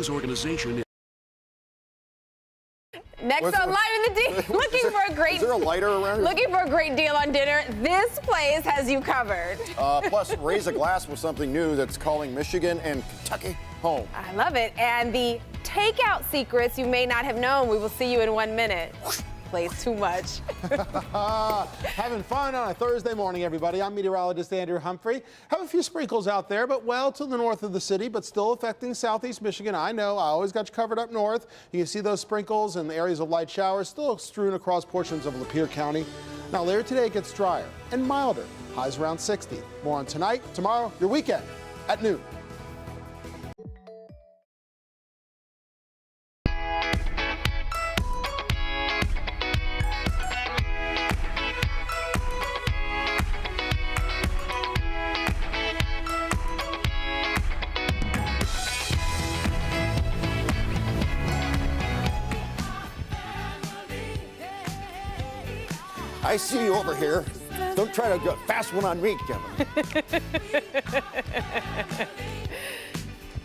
news organization. Next on Live in the D, looking for a great. Is there a lighter around here? Looking for a great deal on dinner? This place has you covered. Plus, raise a glass with something new that's calling Michigan and Kentucky home. I love it. And the takeout secrets you may not have known. We will see you in 1 minute. Plays too much. Having fun on a Thursday morning, everybody. I'm meteorologist Andrew Humphrey. Have a few sprinkles out there, but well to the north of the city, but still affecting southeast Michigan. I know, I always got you covered up north. You can see those sprinkles and the areas of light showers still strewn across portions of Lapeer County. Now later today it gets drier and milder. Highs around 60. More on tonight, tomorrow, your weekend at noon. I see you over here. Don't try to go fast one on me, Kevin.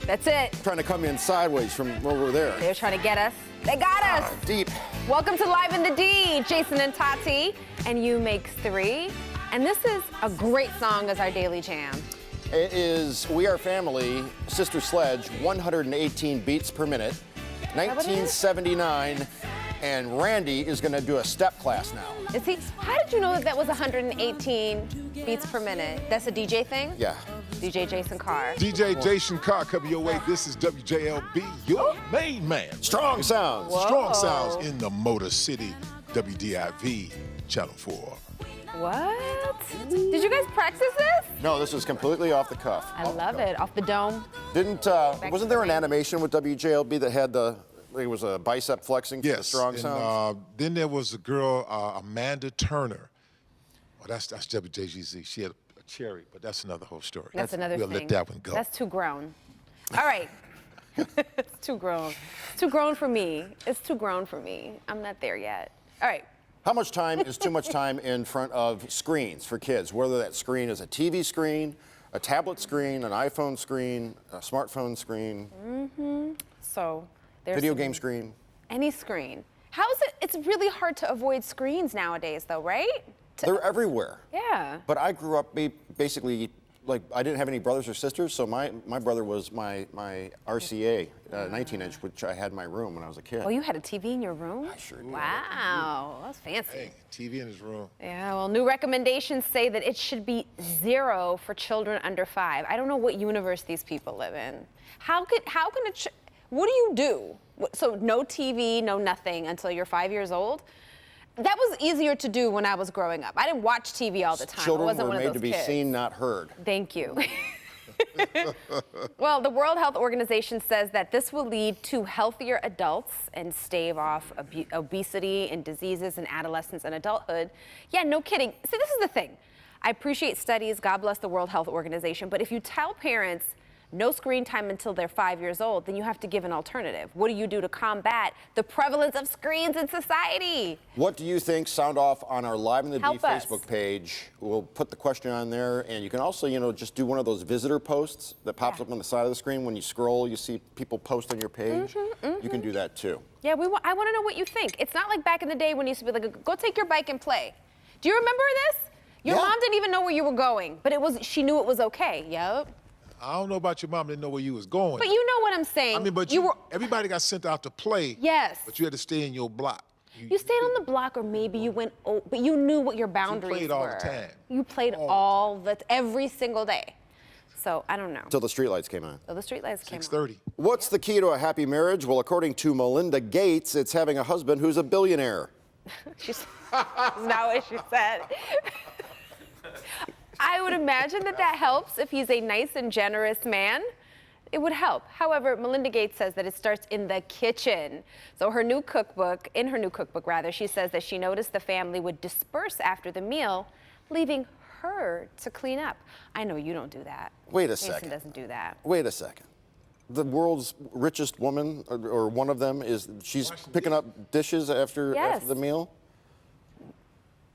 That's it. Trying to come in sideways from over there. They're trying to get us. They got us. Deep. Welcome to Live in the D. Jason and Tati, and you make 3. And this is a great song as our daily jam. It is We Are Family, Sister Sledge, 118 beats per minute, 1979. And Randy is going to do a step class now. Is he? How did you know that that was 118 beats per minute? That's a DJ thing? Yeah. DJ Jason Carr. DJ Jason Carr coming your way. This is WJLB, your main man. Strong sounds. Whoa. Strong sounds in the Motor City, WDIV, Channel 4. What? Did you guys practice this? No, this is completely off the cuff. I love it. Off the dome. Wasn't there an animation with WJLB that had it was a bicep flexing for the strong sounds? Then there was a girl, Amanda Turner. Well, that's WJGZ. She had a cherry, but that's another whole story. That's another we'll thing. Let that one go. That's too grown. All right. It's too grown. It's too grown for me. It's too grown for me. I'm not there yet. All right. How much time is too much time in front of screens for kids? Whether that screen is a TV screen, a tablet screen, an iPhone screen, a smartphone screen. Mm-hmm. So there's video game screen. Any screen. How is it? It's really hard to avoid screens nowadays, though, right? They're everywhere. Yeah. But I grew up basically, like, I didn't have any brothers or sisters, so my brother was my RCA 19-inch, which I had in my room when I was a kid. Oh, you had a TV in your room? I sure did. Wow, that's fancy. Hey, TV in his room. Yeah, well, new recommendations say that it should be 0 for children under 5. I don't know what universe these people live in. What do you do? So no TV, no nothing until you're 5 years old? That was easier to do when I was growing up. I didn't watch TV all the time. Children I wasn't were one made of those to be kids. seen, not heard. Thank you. Well, the World Health Organization says that this will lead to healthier adults and stave off obesity and diseases in adolescence and adulthood. Yeah, no kidding. See, this is the thing. I appreciate studies. God bless the World Health Organization. But if you tell parents no screen time until they're 5 years old, then you have to give an alternative. What do you do to combat the prevalence of screens in society? What do you think? Sound off on our Live in the D Help us. Facebook page. We'll put the question on there, and you can also, just do one of those visitor posts that pops up on the side of the screen. When you scroll, you see people post on your page. You can do that too. Yeah, I want to know what you think. It's not like back in the day when you used to be like, go take your bike and play. Do you remember this? Your mom didn't even know where you were going, but she knew it was okay. Yep. I don't know about your mom, didn't know where you was going. But you know what I'm saying. I mean, but everybody got sent out to play. Yes. But you had to stay in your block. You stayed on the block, or maybe you went, but you knew what your boundaries were. You played all the time. You played every single day. So, I don't know. Till the streetlights came on. So the streetlights came on. 6:30. What's the key to a happy marriage? Well, according to Melinda Gates, it's having a husband who's a billionaire. That's not what she said. I would imagine that helps if he's a nice and generous man. It would help. However, Melinda Gates says that it starts in the kitchen. So in her new cookbook, she says that she noticed the family would disperse after the meal, leaving her to clean up. I know you don't do that. Wait a Jason second. doesn't do that. Wait a second. The world's richest woman, or one of them, she's picking up dishes after the meal?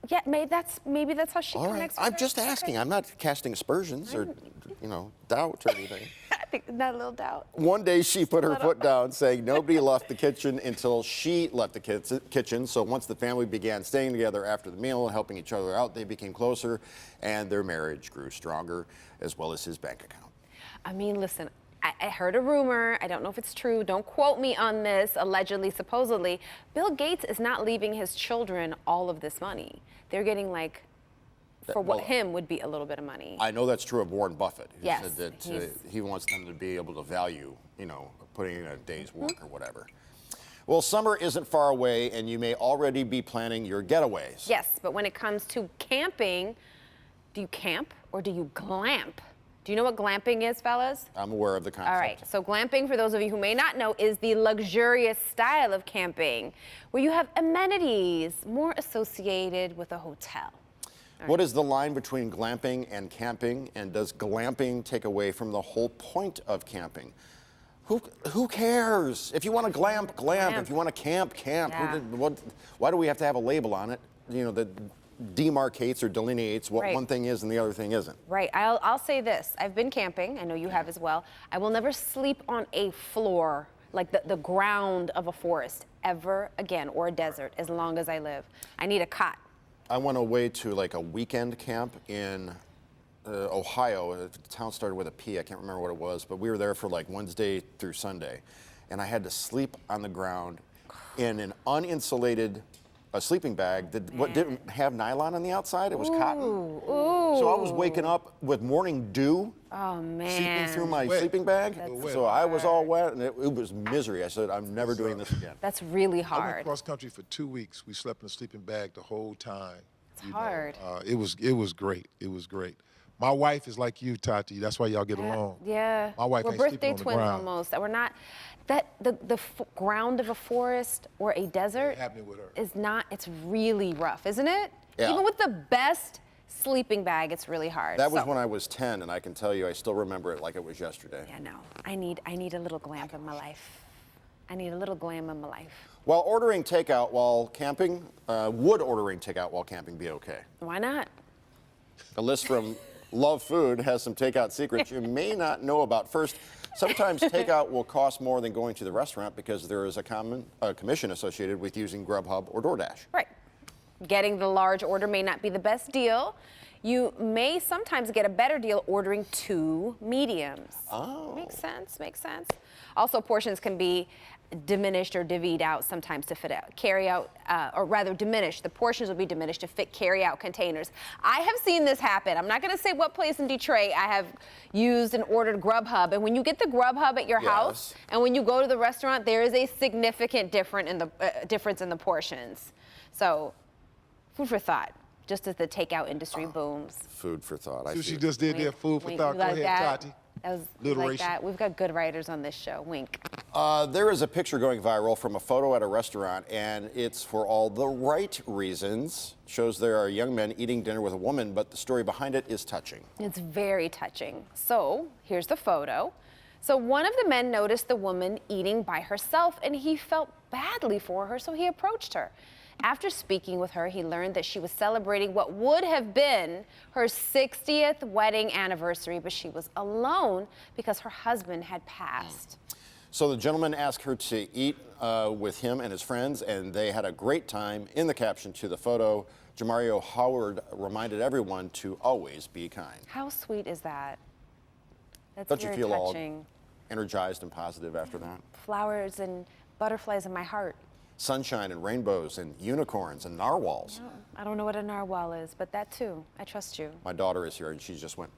Yeah, maybe that's how she All right. connects. I'm just asking. I'm not casting aspersions or, doubt or anything. think not a little doubt. One day she put her foot down, saying nobody left the kitchen until she left the kitchen. So once the family began staying together after the meal and helping each other out, they became closer, and their marriage grew stronger, as well as his bank account. I mean, listen, I heard a rumor. I don't know if it's true. Don't quote me on this. Allegedly, supposedly, Bill Gates is not leaving his children all of this money. They're getting like, for what him would be a little bit of money. I know that's true of Warren Buffett, who Yes, said that he wants them to be able to value, you know, putting in a day's work or whatever. Well, summer isn't far away, and you may already be planning your getaways. Yes, but when it comes to camping, do you camp or do you glamp? Do you know what glamping is, fellas? I'm aware of the concept. All right, so glamping, for those of you who may not know, is the luxurious style of camping where you have amenities more associated with a hotel. What is the line between glamping and camping, and does glamping take away from the whole point of camping? Who cares? If you want to glamp, glamp. If you want to camp, camp. Yeah. Why do we have to have a label on it, you know, that demarcates or delineates what one thing is and the other thing isn't? Right. I'll say this. I've been camping. I know you have as well. I will never sleep on a floor, like the ground of a forest, ever again, or a desert, as long as I live. I need a cot. I went away to like a weekend camp in Ohio. The town started with a P. I can't remember what it was, but we were there for like Wednesday through Sunday, and I had to sleep on the ground in an uninsulated sleeping bag that didn't have nylon on the outside. It was cotton. Ooh. So I was waking up with morning dew Oh, man. seeping through my sleeping bag. So I was all wet, and it was misery. I said, I'm never doing this again. That's really I went hard. cross country for 2 weeks. We slept in a sleeping bag the whole time. It's hard. It was great. It was great. My wife is like you, Tati. That's why y'all get along. Yeah. My wife We're ain't birthday sleeping on the twins ground. almost. We're not. The ground of a forest or a desert happening with her. is not. It's really rough, isn't it? Yeah. Even with the best sleeping bag, it's really hard. That was So- when I was 10, and I can tell you, I still remember it like it was yesterday. Yeah, no. I need a little glam in my life. I need a little glam in my life. While ordering takeout while camping, would ordering takeout while camping be okay? Why not? A list from Love Food has some takeout secrets you may not know about. First, sometimes takeout will cost more than going to the restaurant because there is a commission associated with using Grubhub or DoorDash. Right. Getting the large order may not be the best deal. You may sometimes get a better deal ordering 2 mediums. Oh. Makes sense, makes sense. Also, portions can be diminished or divvied out sometimes to fit out carry-out, or rather diminished. The portions will be diminished to fit carry-out containers. I have seen this happen. I'm not going to say what place in Detroit I have used and ordered Grubhub. And when you get the Grubhub at your house, and when you go to the restaurant, there is a significant difference in the portions. So, food for thought. Just as the takeout industry booms. Food for thought. I So see. she just did their food for Wink. thought. You Go like ahead, that? Tati. That was Alliteration. like that. We've got good writers on this show. Wink. There is a picture going viral from a photo at a restaurant, and it's for all the right reasons. Shows there are young men eating dinner with a woman, but the story behind it is touching. It's very touching. So here's the photo. So one of the men noticed the woman eating by herself, and he felt badly for her, so he approached her. After speaking with her, he learned that she was celebrating what would have been her 60th wedding anniversary, but she was alone because her husband had passed. So the gentleman asked her to eat with him and his friends, and they had a great time. In the caption to the photo, Jamario Howard reminded everyone to always be kind. How sweet is that? That's Don't you very feel all touching. energized and positive after that? Flowers and butterflies in my heart. Sunshine and rainbows and unicorns and narwhals. I don't know what a narwhal is, but that too. I trust you. My daughter is here, and she just went,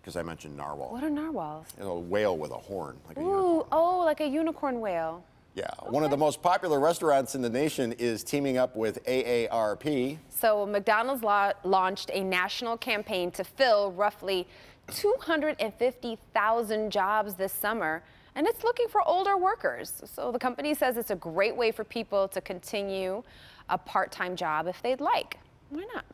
because I mentioned narwhal. What are narwhals? A whale with a horn, like a unicorn. Ooh, oh, like a unicorn whale. Yeah, one of the most popular restaurants in the nation is teaming up with AARP. So McDonald's launched a national campaign to fill roughly 250,000 jobs this summer, and it's looking for older workers. So the company says it's a great way for people to continue a part-time job if they'd like. Why not?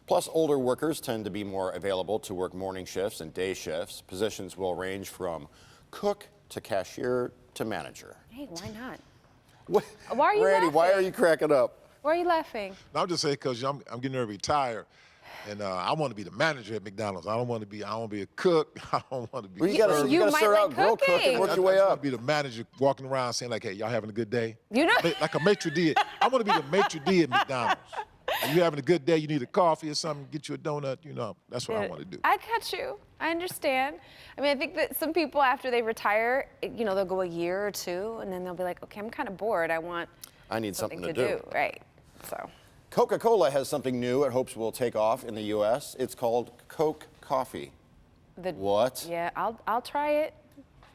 Plus, older workers tend to be more available to work morning shifts and day shifts. Positions will range from cook to cashier to manager. Hey, why not? What? Why are you Randy, why laughing? are you cracking up? Why are you laughing? No, I'm just saying because I'm getting ready to retire, And I want to be the manager at McDonald's. I don't want to be a cook. I don't want to be. Well, you gotta You might start like out grill cooking, cooking. work your way I want up. to be the manager walking around saying like, hey, y'all having a good day? You know- Like a maitre d'. I want to be the maitre d' at McDonald's. And you having a good day, you need a coffee or something, get you a donut, that's what I want to do. I got you. I understand. I mean, I think that some people after they retire, they'll go a year or two, and then they'll be like, okay, I'm kind of bored. I need something to do. Right. So. Coca-Cola has something new it hopes will take off in the U.S. It's called Coke Coffee. What? Yeah, I'll try it.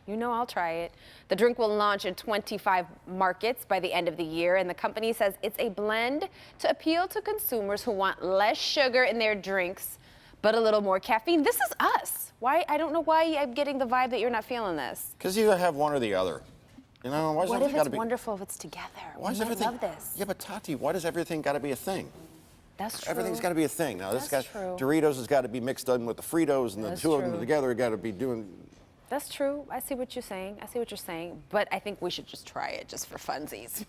I'll try it. The drink will launch in 25 markets by the end of the year, and the company says it's a blend to appeal to consumers who want less sugar in their drinks, but a little more caffeine. This is us. Why? I don't know why I'm getting the vibe that you're not feeling this. Because you have one or the other. Why does What if everything got it's to be? wonderful if it's together? Why is We might everything? love this. Yeah, but Tati, why does everything got to be a thing? That's true. Everything's got to be a thing. Now, That's true. Doritos has got to be mixed in with the Fritos, and the That's two of them true. together got to be doing. That's true. I see what you're saying. But I think we should just try it just for funsies.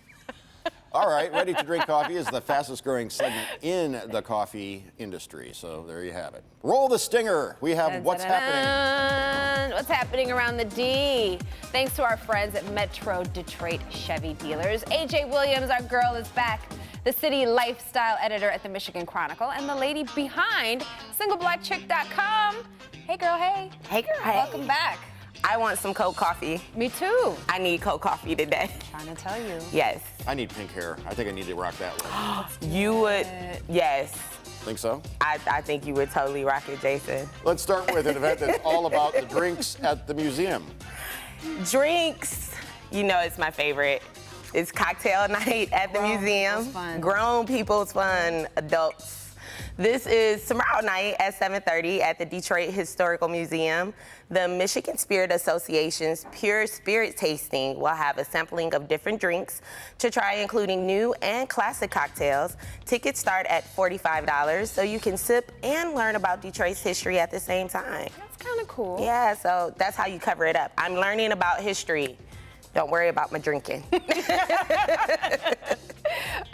All right, Ready to Drink Coffee is the fastest growing segment in the coffee industry. So there you have it. Roll the stinger. We have What's Happening. What's happening around the D? Thanks to our friends at Metro Detroit Chevy Dealers. AJ Williams, our girl, is back. The city lifestyle editor at the Michigan Chronicle and the lady behind SingleBlackChick.com. Hey, girl, hey. Hey, girl, hey. Welcome back. I want some cold coffee. Me too. I need cold coffee today. Trying to tell you. Yes. I need pink hair. I think I need to rock that look. You would, yes. Think so? I think you would totally rock it, Jason. Let's start with an event that's all about the drinks at the museum. Drinks, it's my favorite. It's cocktail night at the museum. people's fun. Grown people's fun, adults. This is tomorrow night at 7:30 at the Detroit Historical Museum. The Michigan Spirit Association's Pure Spirit Tasting will have a sampling of different drinks to try, including new and classic cocktails. Tickets start at $45, so you can sip and learn about Detroit's history at the same time. That's kind of cool. Yeah, so that's how you cover it up. I'm learning about history. Don't worry about my drinking.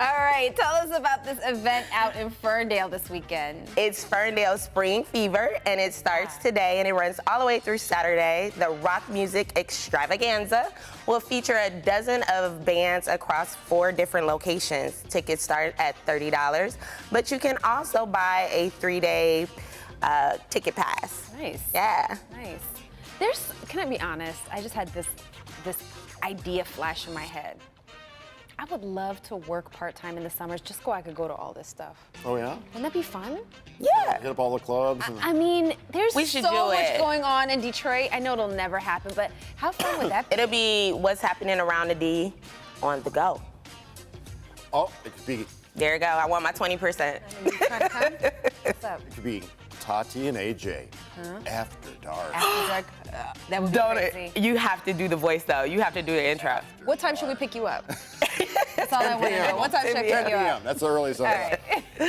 All right, tell us about this event out in Ferndale this weekend. It's Ferndale Spring Fever, and it starts today, and it runs all the way through Saturday. The rock music extravaganza will feature a dozen of bands across 4 different locations. Tickets start at $30, but you can also buy a 3-day ticket pass. Nice. Yeah. Nice. Can I be honest? I just had this idea flash in my head. I would love to work part-time in the summers just so I could go to all this stuff. Oh, yeah? Wouldn't that be fun? Yeah. Hit up all the clubs. And... I mean, there's We should so do much it. going on in Detroit. I know it'll never happen, but how fun would that be? It'll be what's happening around the D on the go. Oh, it could be. There you go. I want my 20%. You trying to come? What's up? It could be Tati and AJ after dark. After dark? That would be Don't crazy. it? You have to do the voice though. You have to do the intro. What time should we pick you up? That's all I want to 10 know. What time should I 10 pick you p.m. up? That's the earliest. All right.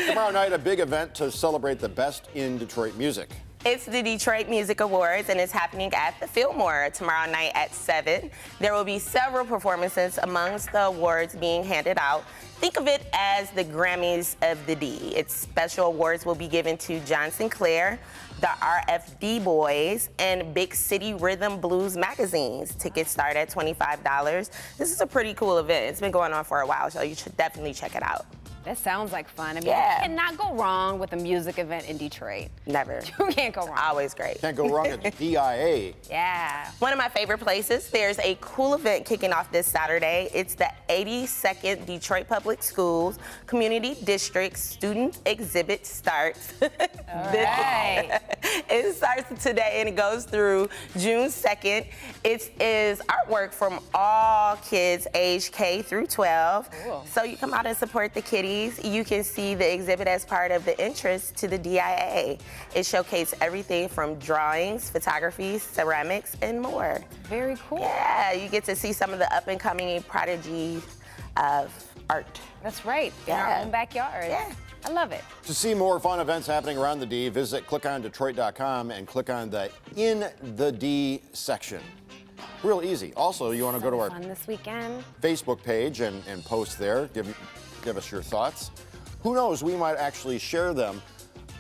Tomorrow night, a big event to celebrate the best in Detroit music. It's the Detroit Music Awards, and it's happening at the Fillmore tomorrow night at 7. There will be several performances amongst the awards being handed out. Think of it as the Grammys of the D. Its special awards will be given to John Sinclair, the RFD Boys, and Big City Rhythm Blues magazines. Tickets start at $25. This is a pretty cool event. It's been going on for a while, so you should definitely check it out. That sounds like fun. I mean, Yeah. you cannot go wrong with a music event in Detroit. Never. You can't go wrong. Always great. Can't go wrong at the DIA. Yeah. One of my favorite places, there's a cool event kicking off this Saturday. It's the 82nd Detroit Public Schools Community District Student Exhibit starts. Right. It starts today and it goes through June 2nd. It is artwork from all kids age K through 12. Cool. So you come out and support the kiddies. You can see the exhibit as part of the entrance to the DIA. It showcases everything from drawings, photography, ceramics, and more. Very cool. Yeah, you get to see some of the up-and-coming prodigies of art. That's right. In our Yeah. own backyard. Yeah. I love it. To see more fun events happening around the D, visit clickondetroit.com and click on the In the D section. Real easy. Also, you want to go to our Fun this weekend. Facebook page and post there. Give us your thoughts. Who knows, we might actually share them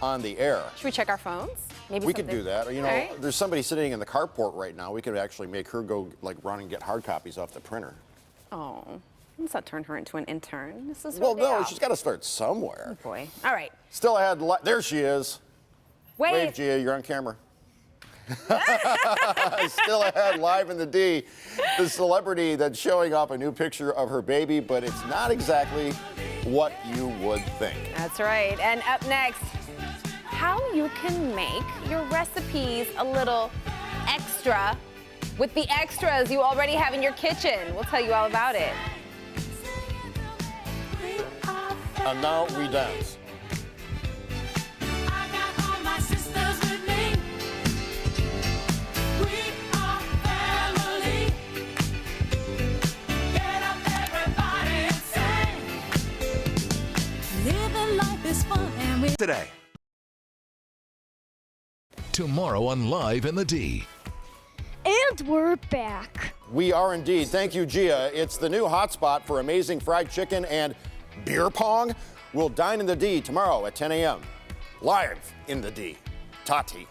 on the air. Should we check our phones? Maybe We could something- do that. You know, All right. there's somebody sitting in the carport right now. We could actually make her go like run and get hard copies off the printer. Oh, let's not turn her into an intern. This is her Well, day no, off. she's got to start somewhere. Boy. All right. Still ahead. There she is. Wait. Wave, Gia. You're on camera. Still ahead, live in the D. The celebrity that's showing off a new picture of her baby, but it's not exactly what you would think. That's right. And up next, how you can make your recipes a little extra with the extras you already have in your kitchen. We'll tell you all about it. And now we dance. I got all my sisters with me. We are family. Get up, everybody, and sing. Living life is fun, and we Today. Tomorrow on Live in the D. And we're back. We are indeed. Thank you, Gia. It's the new hotspot for amazing fried chicken and beer pong. We'll dine in the D tomorrow at 10 a.m. Live in the D. Tati.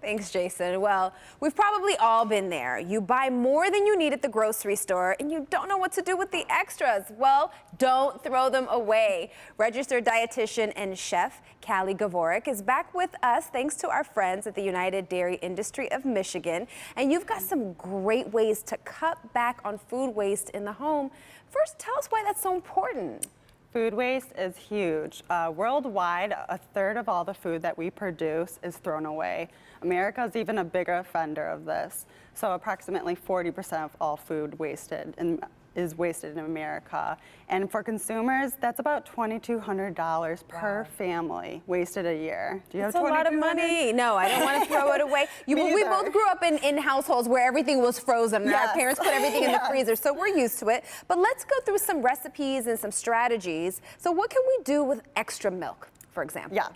Thanks, Jason. Well, we've probably all been there. You buy more than you need at the grocery store and you don't know what to do with the extras. Well, don't throw them away. Registered dietitian and chef Callie Gavoric is back with us thanks to our friends at the United Dairy Industry of Michigan. And you've got some great ways to cut back on food waste in the home. First, tell us why that's so important. Food waste is huge. Worldwide, a third of all the food that we produce is thrown away. America is even a bigger offender of this. So approximately 40% of all food is wasted in America. And for consumers, that's about $2,200 per family wasted a year. Do you That's have a lot of $2,200? money. No, I don't want to throw it away. Me We either. both grew up in households where everything was frozen. And our Yes. parents put everything in the Yes. freezer, so we're used to it. But let's go through some recipes and some strategies. So what can we do with extra milk, for example? Yeah.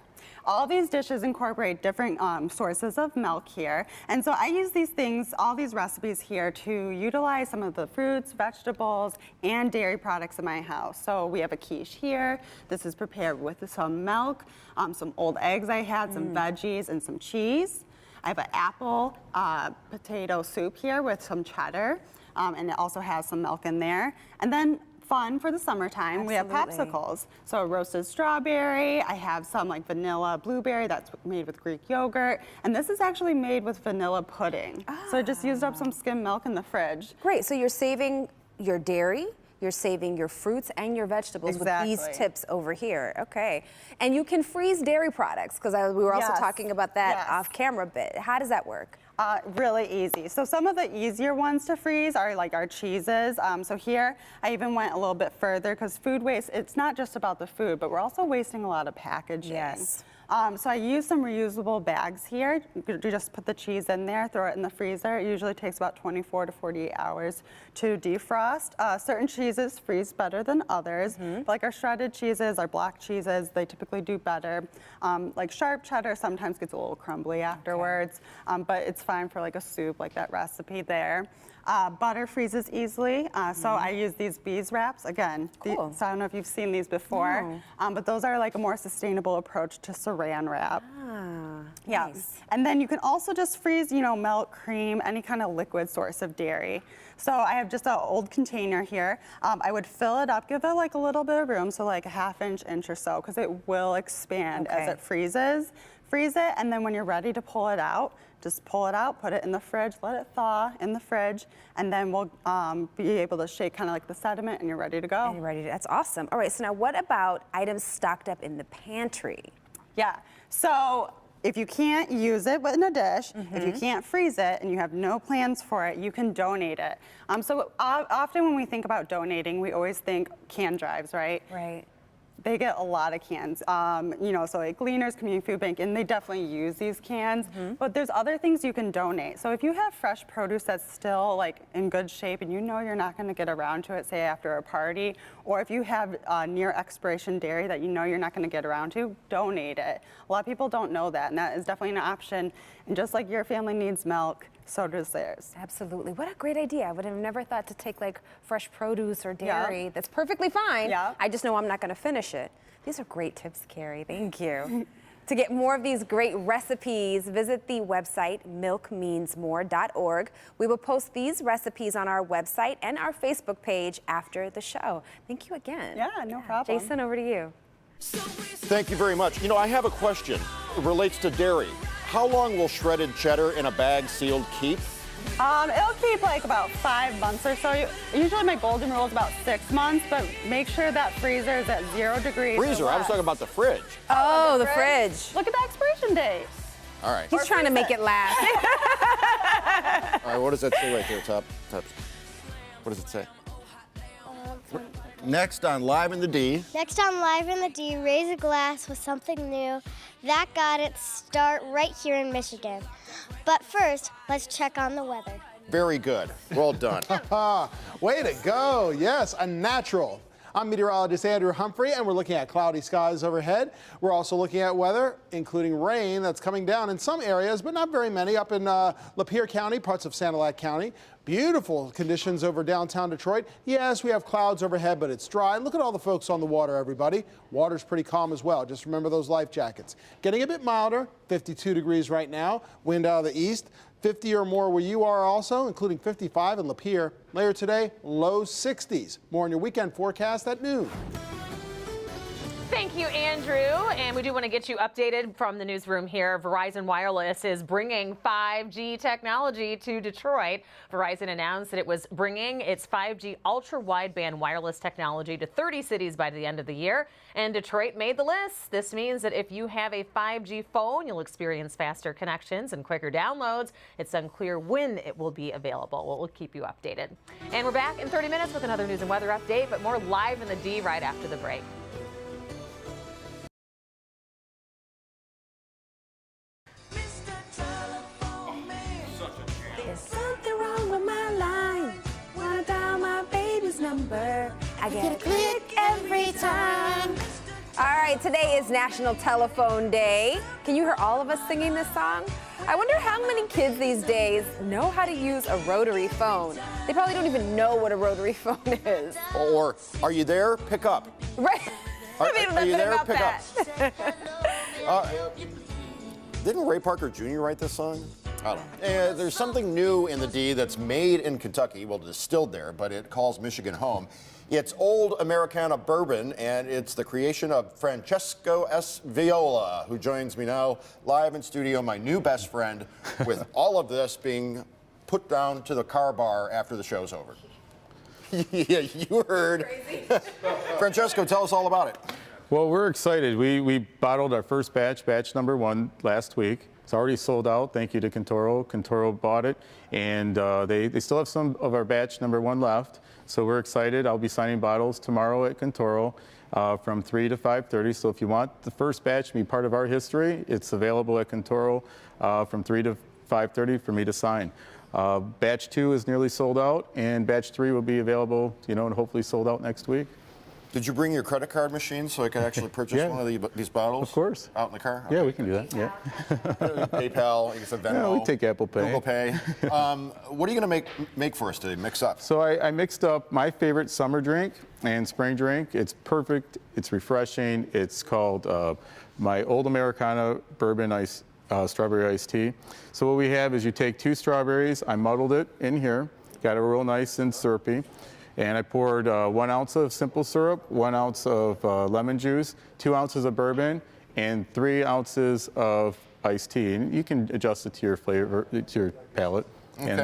All these dishes incorporate different sources of milk here. And so I use these things, all these recipes here to utilize some of the fruits, vegetables, and dairy products in my house. So we have a quiche here. This is prepared with some milk, some old eggs I had, some veggies, and some cheese. I have an apple potato soup here with some cheddar, and it also has some milk in there. And then fun for the summertime, we have Absolutely. popsicles. So roasted strawberry, I have some like vanilla blueberry that's made with Greek yogurt, and this is actually made with vanilla pudding. So I just used up some skim milk in the fridge. Great. So you're saving your dairy, you're saving your fruits and your vegetables with these Exactly. tips over here. Okay. And you can freeze dairy products because we were also Yes. talking about that Yes. off camera a bit. How does that work? Really easy. So some of the easier ones to freeze are like our cheeses. So here I even went a little bit further because food waste, it's not just about the food, but we're also wasting a lot of packaging. Yes. So I use some reusable bags here. You just put the cheese in there, throw it in the freezer. It usually takes about 24 to 48 hours to defrost. Certain cheeses freeze better than others. Like our shredded cheeses, our block cheeses, they typically do better. Like sharp cheddar sometimes gets a little crumbly afterwards, but it's fine for like a soup, like that recipe there. Butter freezes easily, so I use these bees wraps. Again, Cool. so I don't know if you've seen these before, but those are like a more sustainable approach to saran wrap. Yeah, Nice. and then you can also just freeze, milk, cream, any kind of liquid source of dairy. So I have just an old container here. I would fill it up, give it like a little bit of room, so like a half-inch or so, because it will expand as Okay. it freezes. Freeze it, and then when you're ready to pull it out, just pull it out, put it in the fridge, let it thaw in the fridge, and then we'll be able to shake kind of like the sediment, and you're ready to go. And you're ready to, that's awesome. All right, so now what about items stocked up in the pantry? Yeah. So if you can't use it in a dish, if you can't freeze it and you have no plans for it, you can donate it. So often when we think about donating, we always think can drives, right? Right. They get a lot of cans, so like Gleaners, Community Food Bank, and they definitely use these cans. But there's other things you can donate. So if you have fresh produce that's still like in good shape and you know you're not going to get around to it, say after a party, or if you have near expiration dairy that you know you're not going to get around to, donate it. A lot of people don't know that, and that is definitely an option. And just like your family needs milk, so does theirs. Absolutely. What a great idea. I would have never thought to take like fresh produce or dairy. That's perfectly fine. Yeah. I just know I'm not going to finish it. These are great tips, Carrie. Thank you. To get more of these great recipes, visit the website milkmeansmore.org. We will post these recipes on our website and our Facebook page after the show. Thank you again. Yeah, no problem. Jason, over to you. Thank you very much. You know, I have a question. It relates to dairy. How long will shredded cheddar in a bag sealed keep? It'll keep like about 5 months or so. Usually my golden rule is about 6 months, but make sure that freezer is at 0 degrees. Freezer, or I was less. talking about the fridge. Oh, the fridge. Look at the expiration date. All right. He's trying to make it last. All right, what does that say right there, top? What does it say? Next on Live in the D. Next on Live in the D, raise a glass with something new that got its start right here in Michigan. But first, let's check on the weather. Very good. Well done. Way to go. Yes, a natural. I'm meteorologist Andrew Humphrey, and we're looking at cloudy skies overhead. We're also looking at weather, including rain that's coming down in some areas, but not very many, up in Lapeer County, parts of Sanilac County. Beautiful conditions over downtown Detroit. Yes, we have clouds overhead, but it's dry. Look at all the folks on the water, everybody. Water's pretty calm as well. Just remember those life jackets. Getting a bit milder, 52 degrees right now. Wind out of the east. 50 or more where you are also, including 55 in Lapeer. Later today, low 60s. More on your weekend forecast at noon. Thank you, Andrew. And we do want to get you updated from the newsroom here. Verizon Wireless is bringing 5G technology to Detroit. Verizon announced that it was bringing its 5G ultra-wideband wireless technology to 30 cities by the end of the year. And Detroit made the list. This means that if you have a 5G phone, you'll experience faster connections and quicker downloads. It's unclear when it will be available. We'll keep you updated. And we're back in 30 minutes with another news and weather update, but more Live in the D right after the break. There's something wrong with my line. When I dial my baby's number, I get a click every time. All right, today is National Telephone Day. Can you hear all of us singing this song? I wonder how many kids these days know how to use a rotary phone. They probably don't even know what a rotary phone is. Or, are you there? Pick up. Right. Are Maybe a you little bit there? about Pick that. up. Didn't Ray Parker Jr. write this song? I don't know. There's something new in the D that's made in Kentucky, well, distilled there, but it calls Michigan home. It's Old Americana bourbon, and it's the creation of Francesco S. Viola, who joins me now live in studio, my new best friend, with all of this being put down to the car bar after the show's over. Yeah, you heard. Francesco, tell us all about it. Well, we're excited. We bottled our first batch number 1, last week. It's already sold out. Thank you to Contoro. Contoro bought it, and they still have some of our batch number 1 left. So we're excited. I'll be signing bottles tomorrow at Contoro from 3 to 5:30. So if you want the first batch to be part of our history, it's available at Contoro from 3 to 5:30 for me to sign. Batch 2 is nearly sold out, and batch 3 will be available, and hopefully sold out next week. Did you bring your credit card machine so I could actually purchase Yeah. one of these bottles? Of course. Out in the car? Yeah, we can do that. Yeah. PayPal, you said Venmo. Yeah, we take Apple Pay. Google Pay. What are you going to make for us today? Mix up. So I mixed up my favorite summer drink and spring drink. It's perfect. It's refreshing. It's called my Old Americana Bourbon Ice Strawberry Iced Tea. So what we have is you take 2 strawberries. I muddled it in here. Got it real nice and syrupy. And I poured 1 ounce of simple syrup, 1 ounce of lemon juice, 2 ounces of bourbon, and 3 ounces of iced tea. And you can adjust it to your flavor, to your palate. Okay. And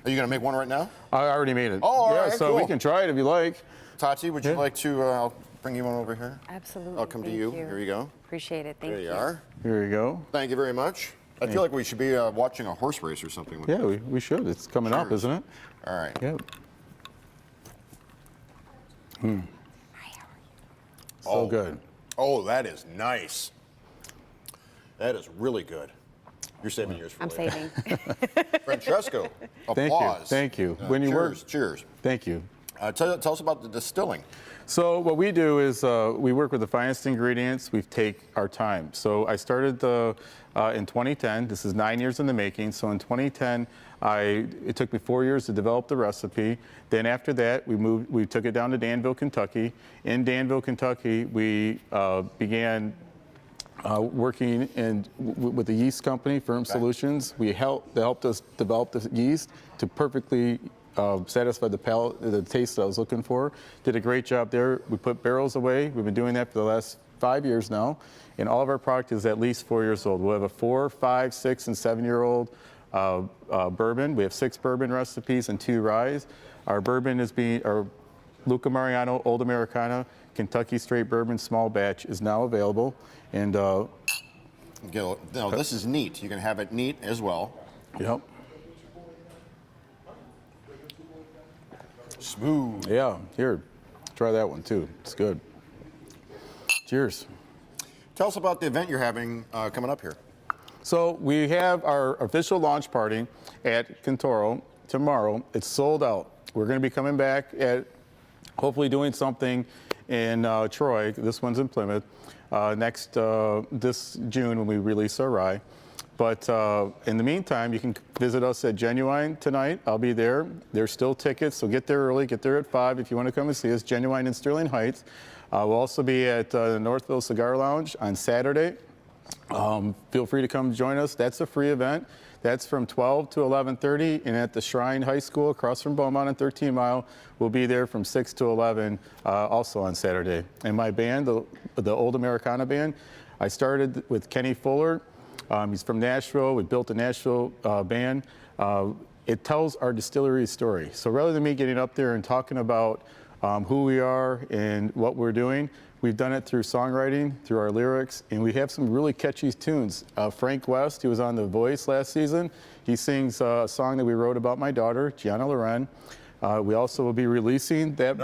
Are you going to make one right now? I already made it. Oh, all yeah, right, so cool. we can try it if you like. Tati, would you Yeah. like to, I'll bring you one over here. Absolutely. I'll come to you. Here you go. Appreciate it. Thank There you. you are. Here you go. Thank you very much. I feel like we should be watching a horse race or something. With Yeah, we should. It's coming up, Cheers. isn't it? All right. Yeah. So Oh. good. Oh, that is nice. That is really good. You're saving yours for I'm later. saving. Francesco, Thank you. applause. Thank you. When you cheers, work, cheers. thank you. Tell us about the distilling. So what we do is we work with the finest ingredients. We take our time. So I started in 2010. This is 9 years in the making. So in 2010, it took me 4 years to develop the recipe. Then after that, we took it down to Danville, Kentucky. In Danville, Kentucky, we began working with the yeast company, Firm Solutions. They helped us develop the yeast to perfectly satisfy the taste that I was looking for. Did a great job there. We put barrels away. We've been doing that for the last 5 years now. And all of our product is at least 4 years old. We'll have a 4, 5, 6, and 7-year-old bourbon. We have 6 bourbon recipes and 2 ryes. Our bourbon is our Luca Mariano Old Americana Kentucky Straight Bourbon Small Batch is now available. And Gil, no, this is neat. You can have it neat as well. Yep. Smooth. Yeah, here, try that one too. It's good. Cheers. Tell us about the event you're having coming up here. So we have our official launch party at Contoro tomorrow. It's sold out. We're going to be coming back at hopefully doing something in Troy. This one's in Plymouth. This June when we release our rye. But in the meantime, you can visit us at Genuine tonight. I'll be there. There's still tickets, so get there early. Get there at 5 if you want to come and see us. Genuine in Sterling Heights. We'll also be at the Northville Cigar Lounge on Saturday. Feel free to come join us. That's a free event. That's from 12 to 11:30, and at the Shrine High School across from Beaumont and 13 Mile, we'll be there from 6 to 11, also on Saturday. And my band, the Old Americana Band, I started with Kenny Fuller. He's from Nashville. We built a Nashville band. It tells our distillery story. So rather than me getting up there and talking about who we are and what we're doing, we've done it through songwriting, through our lyrics, and we have some really catchy tunes. Frank West, who was on The Voice last season, he sings a song that we wrote about my daughter, Gianna Loren. We also will be releasing that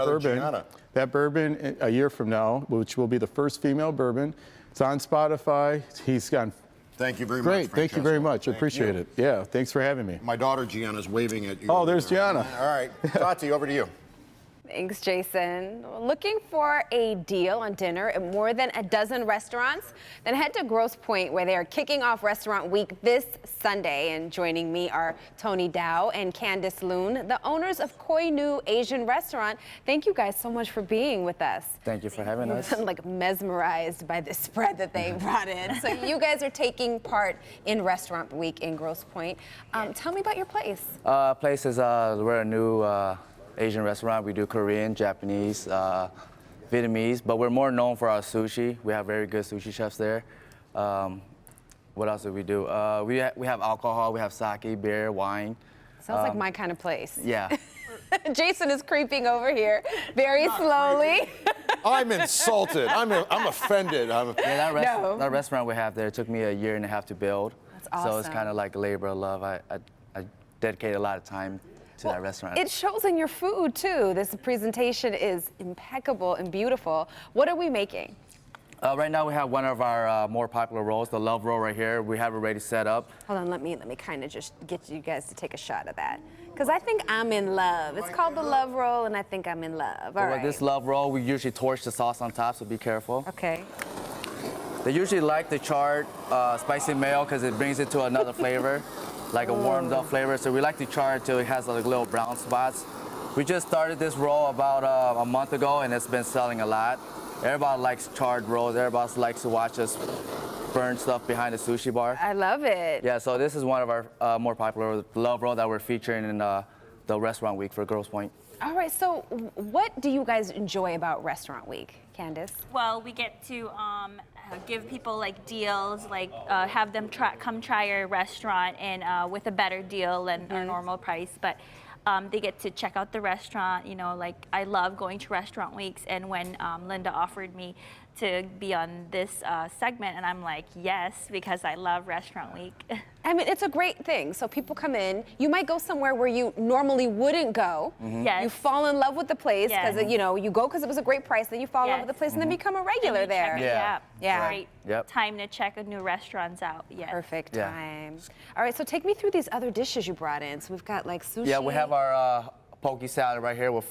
bourbon a year from now, which will be the first female bourbon. It's on Spotify. He's gone. Thank you very much. Great. Thank you very much. I appreciate it. Yeah. Thanks for having me. My daughter Gianna's waving at you. Oh, there's Gianna. All right. Tati, over to you. Thanks, Jason. Looking for a deal on dinner at more than a dozen restaurants? Then head to Grosse Pointe, where they are kicking off Restaurant Week this Sunday. And joining me are Tony Dow and Candice Loon, the owners of Koi Nu Asian Restaurant. Thank you guys so much for being with us. Thank you for having us. I'm like mesmerized by the spread that they brought in. So you guys are taking part in Restaurant Week in Grosse Pointe. Tell me about your place. Place is we're a new Asian restaurant. We do Korean, Japanese, Vietnamese, but we're more known for our sushi. We have very good sushi chefs there. What else do we do? We have alcohol. We have sake, beer, wine. Sounds like my kind of place. Yeah. Jason is creeping over here very slowly. I'm insulted. I'm offended. That restaurant we have there, it took me a year and a half to build. That's awesome. So it's kind of like a labor of love. I dedicate a lot of time to that restaurant. It shows in your food too. This presentation is impeccable and beautiful. What are we making? Right now we have one of our more popular rolls, the Love Roll right here. We have it ready set up. Hold on, let me kind of just get you guys to take a shot of that. Because I think I'm in love. It's called the Love Roll, and I think I'm in love. All right. With this Love Roll, we usually torch the sauce on top, so be careful. Okay. They usually like the charred spicy mayo because it brings it to another flavor, like a warmed up flavor. So we like to char it till it has like little brown spots. We just started this roll about a month ago, and it's been selling a lot. Everybody likes charred rolls. Everybody likes to watch us burn stuff behind the sushi bar. I love it. Yeah, so this is one of our more popular Love Roll that we're featuring in the Restaurant Week for Grosse Pointe. All right, so what do you guys enjoy about Restaurant Week, Candice? Well, we get to give people like deals, like have them come try our restaurant and with a better deal than our normal price. But they get to check out the restaurant. You know, like I love going to Restaurant Weeks, and when Linda offered me to be on this segment, and I'm like, yes, because I love Restaurant Week. I mean, it's a great thing. So people come in. You might go somewhere where you normally wouldn't go. Yes. You fall in love with the place because you know you go because it was a great price. Then you fall in love with the place and then become a regular there. Yeah. Great time to check new restaurants out. Yeah. Perfect time. All right, so take me through these other dishes you brought in. So we've got like sushi. Yeah, we have our poke salad right here with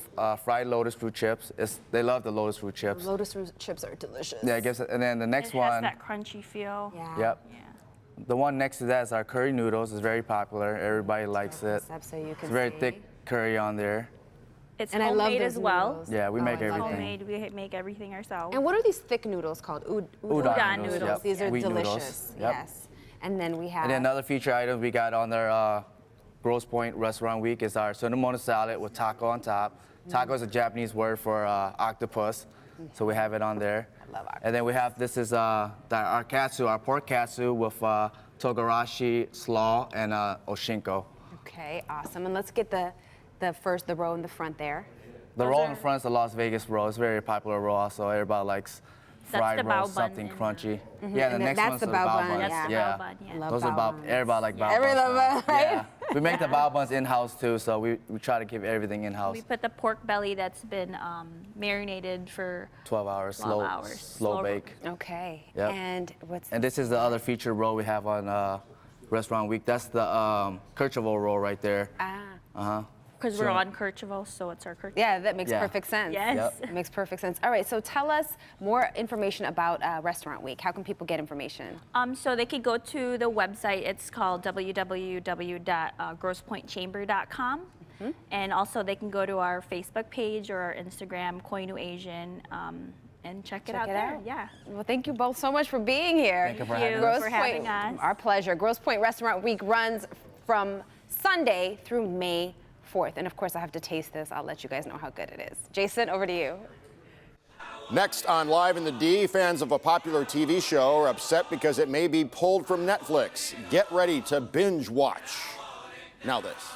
fried lotus root chips. They love the lotus root chips. Lotus root chips are delicious. Yeah, it gives it, and then the next It one. has that crunchy feel. Yeah. Yep. The one next to that is our curry noodles. It's very popular. Everybody likes it. So you can It's very see. thick curry on there. It's And I love homemade those as well. noodles. Yeah, we Oh, make I love everything. Homemade, we make everything ourselves. And what are these thick noodles called? Udon noodles, Yep. These are Wheat delicious. noodles. Yep. Yes. And then we have. And then another feature item we got on their Grosse Pointe Restaurant Week is our cinnamon salad with taco on top. Taco is a Japanese word for octopus, so we have it on there. I love octopus. And then we have, this is our katsu, our pork katsu with togarashi, slaw, and oshinko. Okay, awesome. And let's get the row in the front there. The roll in front is the Las Vegas roll. It's a very popular roll also. Everybody likes fried the roll, bao bun something in crunchy. Mhm. Yeah, the And next that's one's the the bao bao bun, buns. yeah. That's the bao bun, yeah. Love Those are bao bao. buns. Everybody like bao Everybody buns. love bao, right? Yeah. We make the bao buns in-house too, so we try to keep everything in-house. We put the pork belly that's been marinated for 12 hours, 12 hours. slow bake. Okay. Yep. And what's And this is the other featured roll we have on Restaurant Week. That's the Kercheval roll right there. Uh-huh. because we're on Kercheval, so it's our Kercheval. Yeah, that makes Yeah. perfect sense. Yes. Yep. It makes perfect sense. All right, so tell us more information about Restaurant Week. How can people get information? So they could go to the website. It's called www.grosspointchamber.com. And also they can go to our Facebook page or our Instagram, Koinu Asian, and check it out there. Yeah. Well, thank you both so much for being here. Thank you for having Grosse us. for having us. Our pleasure. Grosse Pointe Restaurant Week runs from Sunday through May 4th. And of course, I have to taste this. I'll let you guys know how good it is. Jason, over to you. Next on Live in the D, fans of a popular TV show are upset because it may be pulled from Netflix. Get ready to binge watch. Now this.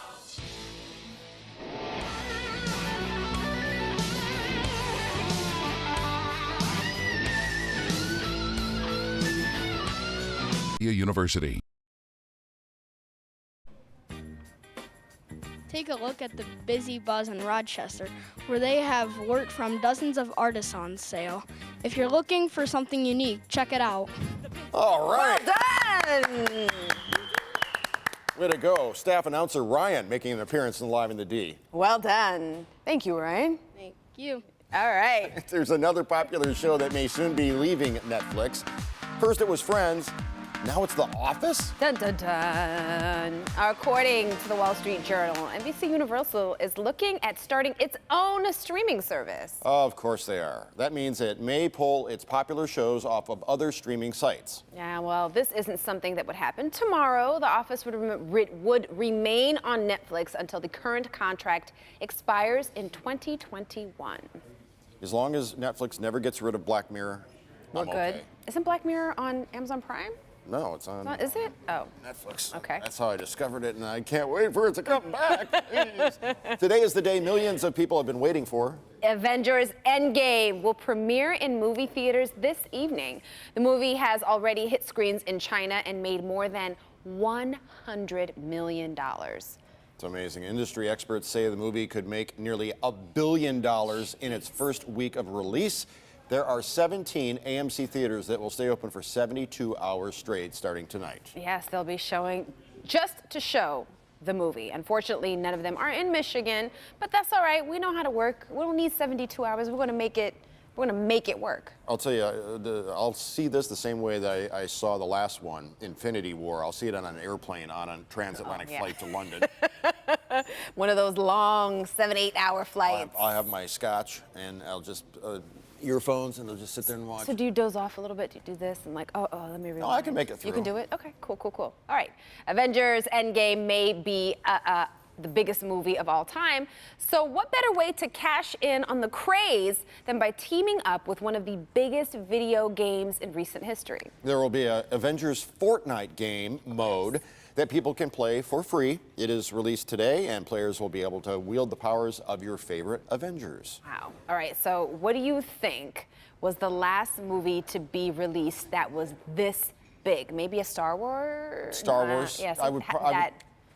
University. Take a look at the Busy Buzz in Rochester, where they have work from dozens of artists on sale. If you're looking for something unique, check it out. All right. Well done! Way to go. Staff announcer Ryan making an appearance in Live in the D. Well done. Thank you, Ryan. Thank you. All right. There's another popular show that may soon be leaving Netflix. First it was Friends, now it's The Office? Dun, dun, dun. According to the Wall Street Journal, NBC Universal is looking at starting its own streaming service. Of course they are. That means it may pull its popular shows off of other streaming sites. Yeah, well, this isn't something that would happen tomorrow. The Office would remain on Netflix until the current contract expires in 2021. As long as Netflix never gets rid of Black Mirror, We're I'm good. okay. Isn't Black Mirror on Amazon Prime? No, it's on Is it? Oh. Netflix. Okay. That's how I discovered it, and I can't wait for it to come back. Jeez. Today is the day millions of people have been waiting for. Avengers Endgame will premiere in movie theaters this evening. The movie has already hit screens in China and made more than $100 million. It's amazing. Industry experts say the movie could make nearly $1 billion in its first week of release. There are 17 AMC theaters that will stay open for 72 hours straight starting tonight. Yes, they'll be showing just to show the movie. Unfortunately, none of them are in Michigan, but that's all right. We know how to work. We don't need 72 hours. We're going to make it. We're going to make it work. I'll tell you, I'll see this the same way that I saw the last one, Infinity War. I'll see it on an airplane on a transatlantic flight to London. One of those long 7-8 hour flights. I'll have my scotch and I'll just earphones and I'll just sit there and watch. So do you doze off a little bit? Do you do this and like, oh, let me rewind? No, I can make it through. You can do it? Okay, cool. All right. Avengers Endgame may be the biggest movie of all time. So what better way to cash in on the craze than by teaming up with one of the biggest video games in recent history? There will be a Avengers Fortnite game mode that people can play for free. It is released today, and players will be able to wield the powers of your favorite Avengers. Wow. All right, so what do you think was the last movie to be released that was this big? Maybe a Star Wars? Star Wars? Yes, I would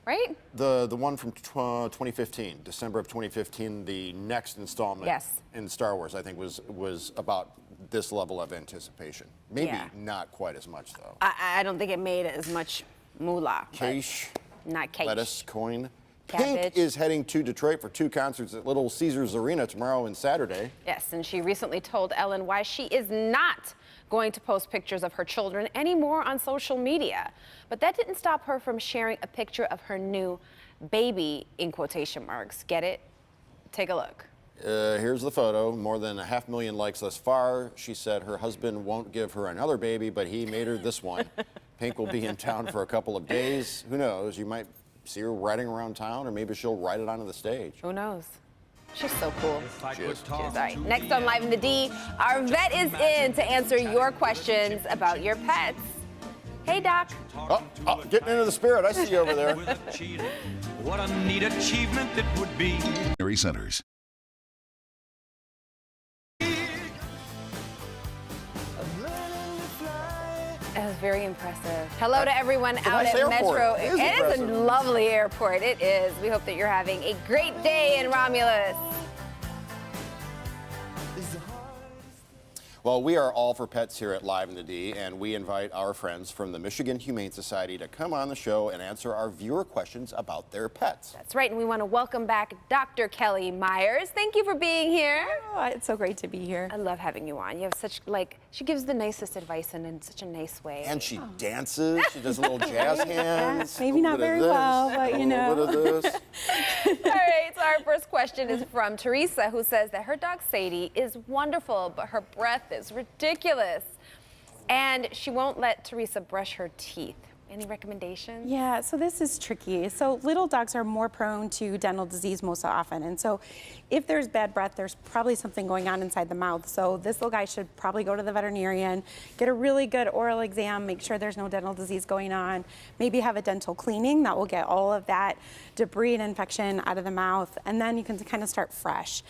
right? The one from 2015, December of 2015, the next installment Yes. in Star Wars, I think was about this level of anticipation. Maybe Yeah. not quite as much though. I don't think it made as much moolah. but Cash, Not cash. lettuce, coin. Pink Cabbage. is heading to Detroit for 2 concerts at Little Caesars Arena tomorrow and Saturday. Yes, and she recently told Ellen why she is not going to post pictures of her children anymore on social media. But that didn't stop her from sharing a picture of her new baby in quotation marks. Get it? Take a look. Here's the photo. More than 500,000 likes thus far. She said her husband won't give her another baby, but he made her this one. Pink will be in town for a couple of days. Who knows? You might see her riding around town, or maybe she'll ride it onto the stage. Who knows? She's so cool. She is. All right, next on Live in the D, our vet is in to answer your questions about your pets. Hey, Doc. Oh, getting into the spirit. I see you over there. What a neat achievement it would be. Mary Centers. That was very impressive. Hello to everyone out nice at airport. Metro. It is It is a impressive. lovely airport. It is. We hope that you're having a great day in Romulus. Well, we are all for pets here at Live in the D, and we invite our friends from the Michigan Humane Society to come on the show and answer our viewer questions about their pets. That's right, and we want to welcome back Dr. Kelly Myers. Thank you for being here. Oh, it's so great to be here. I love having you on. You have such, she gives the nicest advice and in such a nice way. And she dances. She does little jazz hands. Maybe not very well, but you know. A little bit of this. All right, so our first question is from Teresa, who says that her dog Sadie is wonderful, but her breath is ridiculous. And she won't let Teresa brush her teeth. Any recommendations? Yeah, so this is tricky. So little dogs are more prone to dental disease most often. And so if there's bad breath, there's probably something going on inside the mouth. So this little guy should probably go to the veterinarian, get a really good oral exam, make sure there's no dental disease going on, maybe have a dental cleaning that will get all of that debris and infection out of the mouth. And then you can kind of start fresh.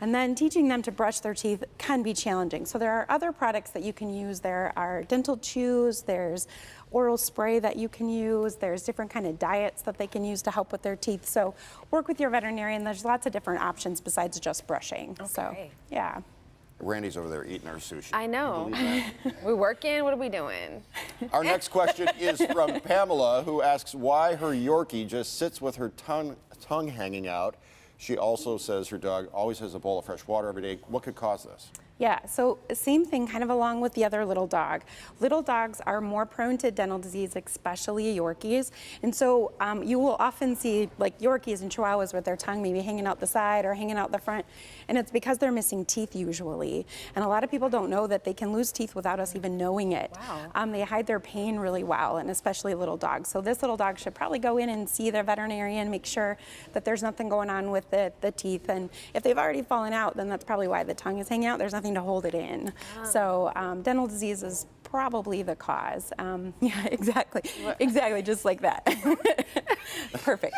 And then teaching them to brush their teeth can be challenging. So there are other products that you can use. There are dental chews, there's oral spray that you can use, there's different kind of diets that they can use to help with their teeth. So work with your veterinarian. There's lots of different options besides just brushing. Okay. So, yeah. Randy's over there eating our sushi. I know. Can you believe We're working. What are we doing? that? Our next question is from Pamela, who asks why her Yorkie just sits with her tongue hanging out. She also says her dog always has a bowl of fresh water every day. What could cause this? Yeah, so same thing kind of along with the other little dog. Little dogs are more prone to dental disease, especially Yorkies. And so you will often see like Yorkies and Chihuahuas with their tongue maybe hanging out the side or hanging out the front. And it's because they're missing teeth usually. And a lot of people don't know that they can lose teeth without us even knowing it. Wow. They hide their pain really well, and especially little dogs. So this little dog should probably go in and see their veterinarian, make sure that there's nothing going on with the teeth. And if they've already fallen out, then that's probably why the tongue is hanging out. There's nothing to hold it in. So dental disease is probably the cause. Yeah, exactly. Exactly, just like that. Perfect.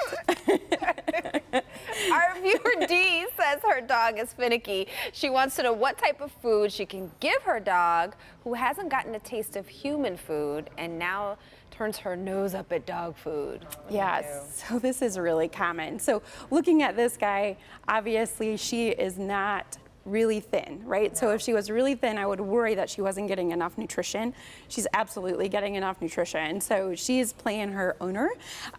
Our viewer D says her dog is finicky. She wants to know what type of food she can give her dog who hasn't gotten a taste of human food and now turns her nose up at dog food. Yeah, so this is really common. So looking at this guy, obviously she is not really thin, right? So if she was really thin, I would worry that she wasn't getting enough nutrition. She's absolutely getting enough nutrition. So she's playing her owner.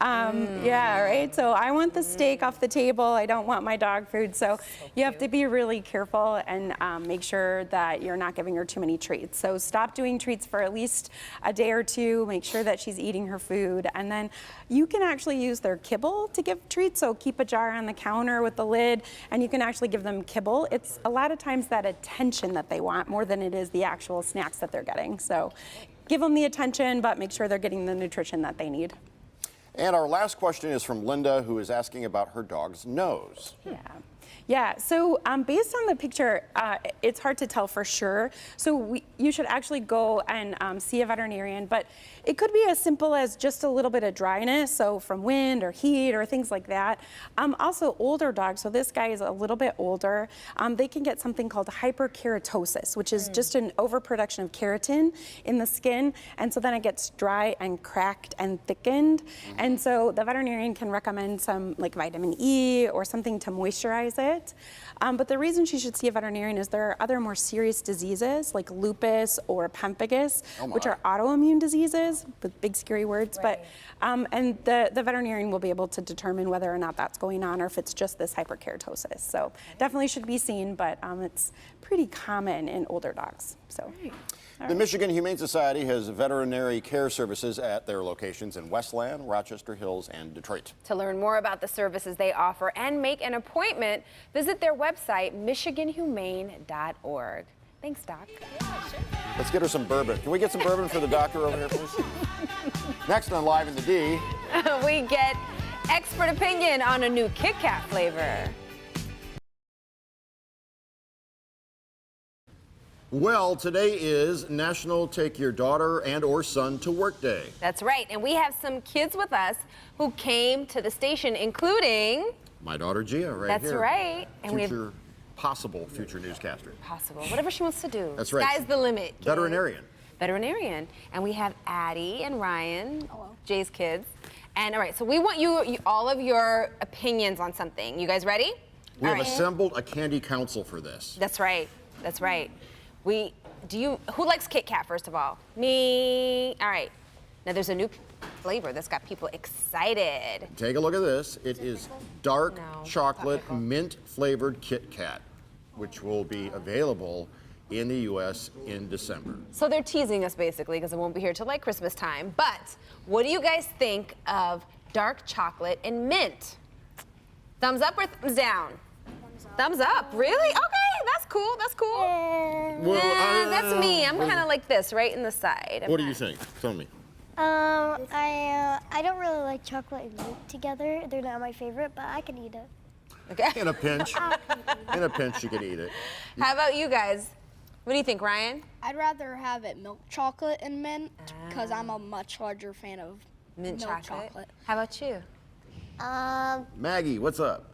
Yeah, right? So I want the steak off the table. I don't want my dog food. So you have to be really careful and make sure that you're not giving her too many treats. So stop doing treats for at least a day or two. Make sure that she's eating her food. And then you can actually use their kibble to give treats. So keep a jar on the counter with the lid, and you can actually give them kibble. It's a lot of times that attention that they want more than it is the actual snacks that they're getting. So give them the attention, but make sure they're getting the nutrition that they need. And our last question is from Linda, who is asking about her dog's nose. Yeah, so based on the picture, it's hard to tell for sure. So you should actually go and see a veterinarian, but it could be as simple as just a little bit of dryness, so from wind or heat or things like that. Also older dogs, so this guy is a little bit older, they can get something called hyperkeratosis, which is just an overproduction of keratin in the skin, and so then it gets dry and cracked and thickened. And so the veterinarian can recommend some like vitamin E or something to moisturize it. But the reason she should see a veterinarian is there are other more serious diseases like lupus or pemphigus, which are autoimmune diseases with big scary words. But and the veterinarian will be able to determine whether or not that's going on or if it's just this hyperkeratosis. So definitely should be seen, but it's pretty common in older dogs. So. The Michigan Humane Society has veterinary care services at their locations in Westland, Rochester Hills, and Detroit. To learn more about the services they offer and make an appointment, visit their website, michiganhumane.org. Thanks, Doc. Let's get her some bourbon. Can we get some bourbon for the doctor over here, please? Next on Live in the D. We get expert opinion on a new Kit Kat flavor. Well, today is National Take Your Daughter and or Son to Work Day. That's right, and we have some kids with us who came to the station, including my daughter Gia, right That's here. That's right. And we have possible future newscaster. Possible, whatever she wants to do. That's right. Sky's the limit. Kids. Veterinarian. And we have Addie and Ryan, Jay's kids. And all right, so we want you all of your opinions on something. You guys ready? We have assembled a candy council for this. That's right. That's right. Who likes Kit Kat, first of all? Me. All right. Now there's a new flavor that's got people excited. Take a look at this. It is dark chocolate mint flavored Kit Kat, which will be available in the U.S. in December. So they're teasing us basically because it won't be here till like Christmas time. But what do you guys think of dark chocolate and mint? Thumbs up or thumbs down? Thumbs up. Really? Okay, that's cool. That's cool. Well, that's me. I'm kind of like this, right in the side. What do you think? Tell me. I don't really like chocolate and mint together. They're not my favorite, but I can eat it. Okay. In a pinch. In a pinch, you can eat it. How about you guys? What do you think, Ryan? I'd rather have it milk chocolate and mint because I'm a much larger fan of mint milk chocolate. How about you? Maggie, what's up?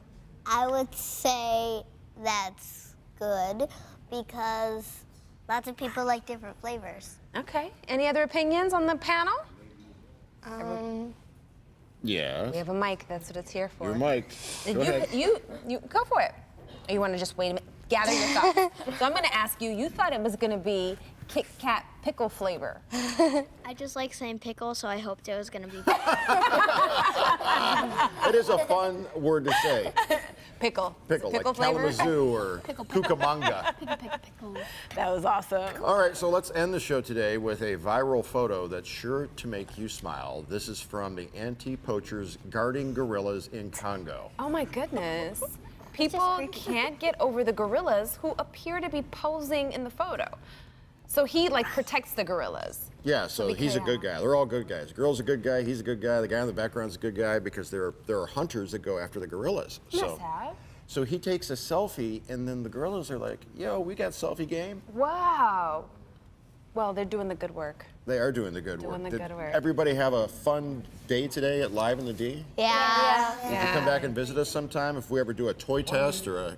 I would say that's good because lots of people like different flavors. Okay. Any other opinions on the panel? Yeah. We have a mic. That's what it's here for. Your mic. Go ahead. You go for it. Or you want to just wait a minute? Gather your thoughts. So I'm going to ask you. You thought it was going to be Kit Kat pickle flavor. I just like saying pickle, so I hoped it was going to be. It is a fun word to say. Pickle. Pickle, Pickle like flavor? Kalamazoo or Cucamonga. Pickle. That was awesome. All right, so let's end the show today with a viral photo that's sure to make you smile. This is from the anti-poachers guarding gorillas in Congo. Oh my goodness. People can't get over the gorillas who appear to be posing in the photo. So he protects the gorillas. Yeah, so he's a good guy. They're all good guys. The girl's a good guy, he's a good guy, the guy in the background's a good guy because there are hunters that go after the gorillas. So he takes a selfie and then the gorillas are like, yo, we got selfie game. Wow. Well, they're doing the good work. They are doing the good work. Doing the good work. Everybody have a fun day today at Live in the D? Yeah. You can come back and visit us sometime if we ever do a toy test or a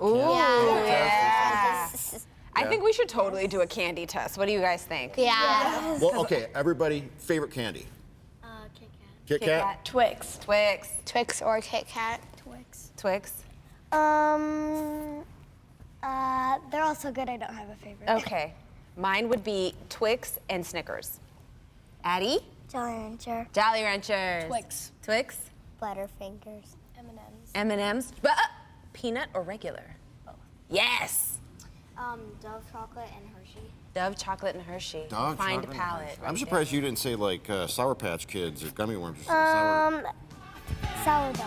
Yes. I think we should totally do a candy test. What do you guys think? Yeah. Well, okay, everybody, favorite candy? Kit Kat? Twix. Twix. Twix or Kit Kat. Twix. They're all so good. I don't have a favorite. Okay. Mine would be Twix and Snickers. Addie? Jolly Rancher. Jolly Ranchers. Twix. Twix. Butterfingers. M&M's. M&M's. Peanut or regular? Yes. Dove chocolate and Hershey. Dove chocolate and Hershey. Dove Find chocolate. palette. I'm surprised you didn't say like Sour Patch Kids or gummy worms or something. Sourdough.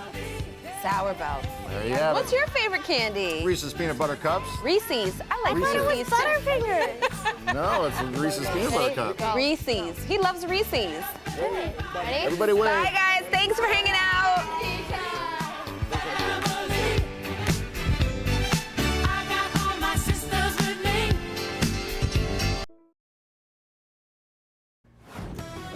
Sour Bells. There you have What's it. your favorite candy? Reese's Peanut Butter Cups? Reese's. I like Reese's. Reese's. Butterfingers. No, it's a Reese's Peanut Butter Cup. Reese's. He loves Reese's. Ready? Everybody wave. Bye, guys. Thanks for hanging out.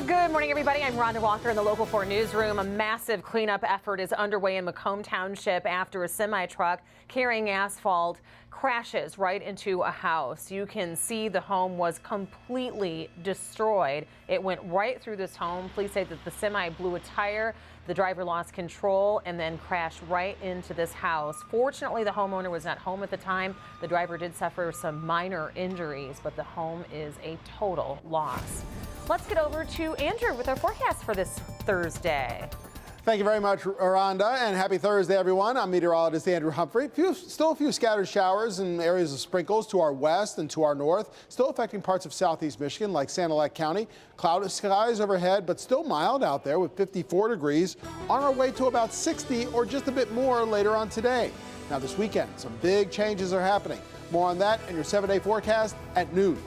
Good Good morning, everybody. I'm Rhonda Walker in the Local 4 newsroom. A massive cleanup effort is underway in Macomb Township after a semi-truck carrying asphalt crashes right into a house. You can see the home was completely destroyed. It went right through this home. Police say that the semi blew a tire. The driver lost control and then crashed right into this house. Fortunately, the homeowner was not home at the time. The driver did suffer some minor injuries, but the home is a total loss. Let's get over to Andrew with our forecast for this Thursday. Thank you very much, Rhonda, and happy Thursday, everyone. I'm meteorologist Andrew Humphrey. Still a few scattered showers and areas of sprinkles to our west and to our north, still affecting parts of southeast Michigan like Sanilac County. Cloudless skies overhead, but still mild out there with 54 degrees. On our way to about 60 or just a bit more later on today. Now this weekend, some big changes are happening. More on that in your 7-day forecast at noon.